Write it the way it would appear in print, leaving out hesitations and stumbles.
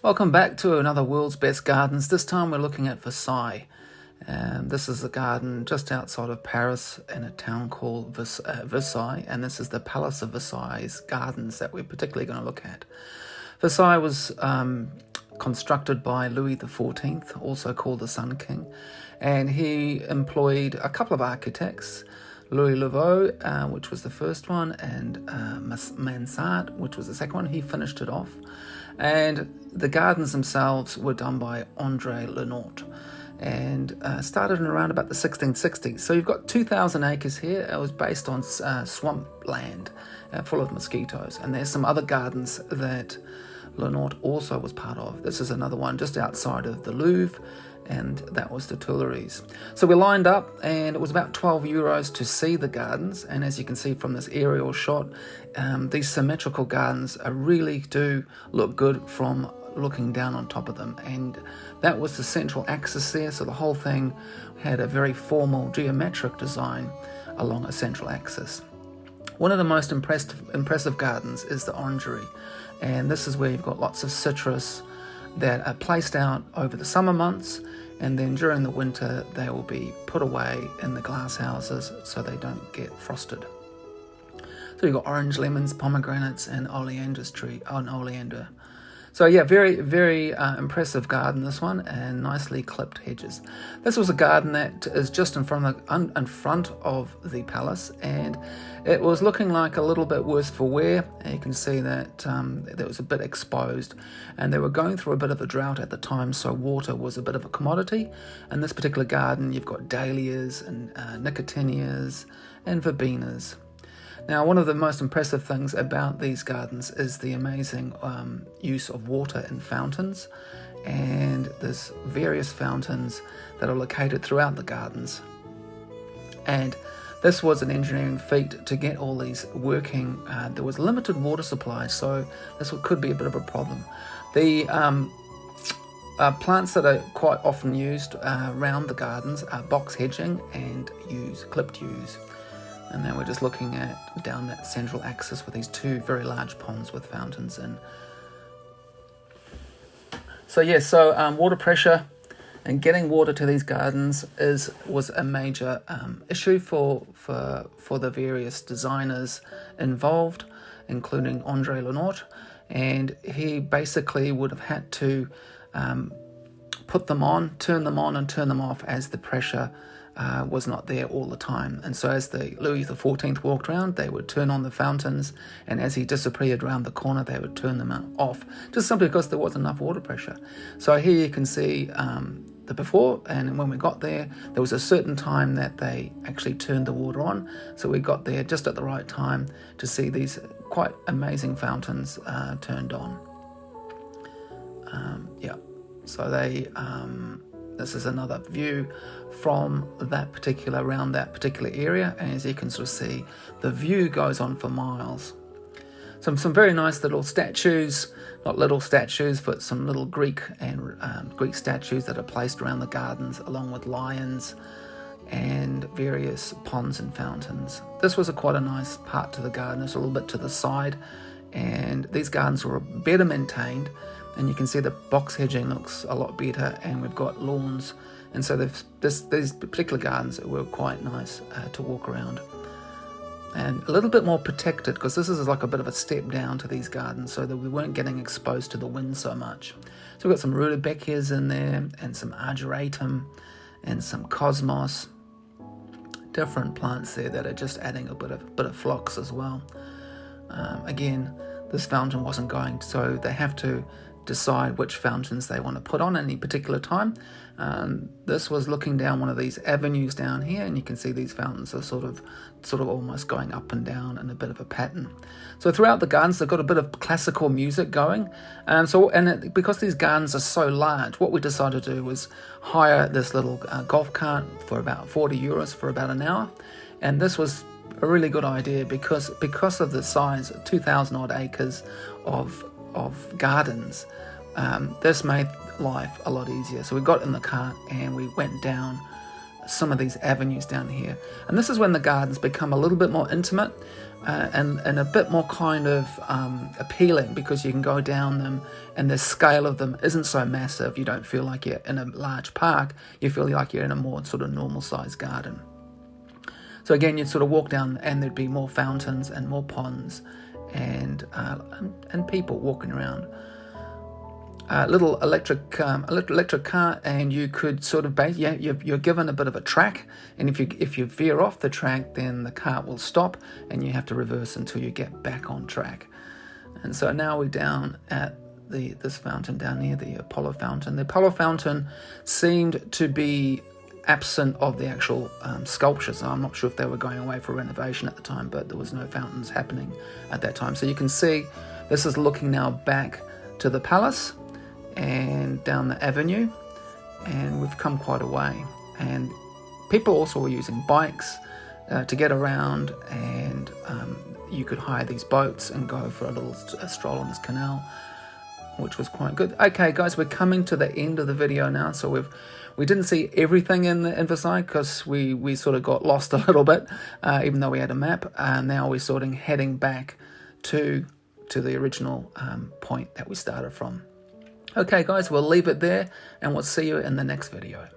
Welcome back to another World's Best Gardens. This time we're looking at Versailles. This is a garden just outside of Paris in a town called Versailles, and this is the Palace of Versailles gardens that we're particularly going to look at. Versailles was constructed by Louis XIV, also called the Sun King, and he employed a couple of architects, Louis Louveau, which was the first one, and Mansart, which was the second one. He finished it off. And the gardens themselves were done by André Lenoir and started in around about the 1660s. So you've got 2,000 acres here. It was based on swamp land full of mosquitoes. And there's some other gardens that Lenoir also was part of. This is another one just outside of the Louvre, and that was the Tuileries. So we lined up, and it was about €12 to see the gardens. And as you can see from this aerial shot, these symmetrical gardens really do look good from looking down on top of them. And that was the central axis there, so the whole thing had a very formal geometric design along a central axis. One of the most impressive gardens is the orangery, and this is where you've got lots of citrus that are placed out over the summer months, and then during the winter they will be put away in the glass houses so they don't get frosted. So you've got orange, lemons, pomegranates, and oleander. So yeah, very, very impressive garden, this one, and nicely clipped hedges. This was a garden that is just in front of the palace, and it was looking like a little bit worse for wear. And you can see that it was a bit exposed, and they were going through a bit of a drought at the time, so water was a bit of a commodity. In this particular garden, you've got dahlias and nicotinias and verbenas. Now, one of the most impressive things about these gardens is the amazing use of water in fountains, and there's various fountains that are located throughout the gardens. And this was an engineering feat to get all these working. There was limited water supply, so this could be a bit of a problem. The plants that are quite often used around the gardens are box hedging and clipped yews. And then we're just looking at down that central axis with these two very large ponds with fountains in. So water pressure and getting water to these gardens was a major issue for the various designers involved, including André Lenoir, and he basically would have had to put them on, turn them on and turn them off as the pressure was not there all the time. And so as the Louis XIV walked around, they would turn on the fountains, and as he disappeared around the corner, they would turn them off, just simply because there wasn't enough water pressure. So here you can see the before, and when we got there was a certain time that they actually turned the water on. So we got there just at the right time to see these quite amazing fountains turned on. So this is another view from around that particular area, and as you can sort of see, the view goes on for miles. Some very nice little statues, not little statues, but some little Greek statues that are placed around the gardens, along with lions and various ponds and fountains. This was quite a nice part to the garden. It's a little bit to the side, and these gardens were better maintained. And you can see the box hedging looks a lot better, and we've got lawns, and so these particular gardens were quite nice to walk around, and a little bit more protected, because this is like a bit of a step down to these gardens, so that we weren't getting exposed to the wind so much. So we've got some rudbeckias in there, and some argyratum, and some cosmos, different plants there that are just adding a bit of phlox as well. Again, this fountain wasn't going, so they have to decide which fountains they want to put on at any particular time. This was looking down one of these avenues down here, and you can see these fountains are sort of almost going up and down in a bit of a pattern. So throughout the gardens, they've got a bit of classical music going. Because these gardens are so large, what we decided to do was hire this little golf cart for about €40 for about an hour, and this was a really good idea because of the size, 2,000 odd acres of gardens. This made life a lot easier. So we got in the cart and we went down some of these avenues down here. And this is when the gardens become a little bit more intimate and a bit more kind of appealing, because you can go down them and the scale of them isn't so massive. You don't feel like you're in a large park. You feel like you're in a more sort of normal sized garden. So again, you'd sort of walk down and there'd be more fountains and more ponds and people walking around. Little electric car, and you could sort of you're given a bit of a track, and if you veer off the track, then the car will stop and you have to reverse until you get back on track. And so now we're down at this fountain down here, the Apollo fountain. The Apollo fountain seemed to be absent of the actual sculpture, so I'm not sure if they were going away for renovation at the time, but there was no fountains happening at that time. So you can see this is looking now back to the palace and down the avenue, and we've come quite a way. And people also were using bikes to get around, and you could hire these boats and go for a little stroll on this canal, which was quite good. Okay guys, we're coming to the end of the video now. So we didn't see everything in Versailles because we sort of got lost a little bit, even though we had a map. Now we're sort of heading back to the original point that we started from. Okay guys, we'll leave it there and we'll see you in the next video.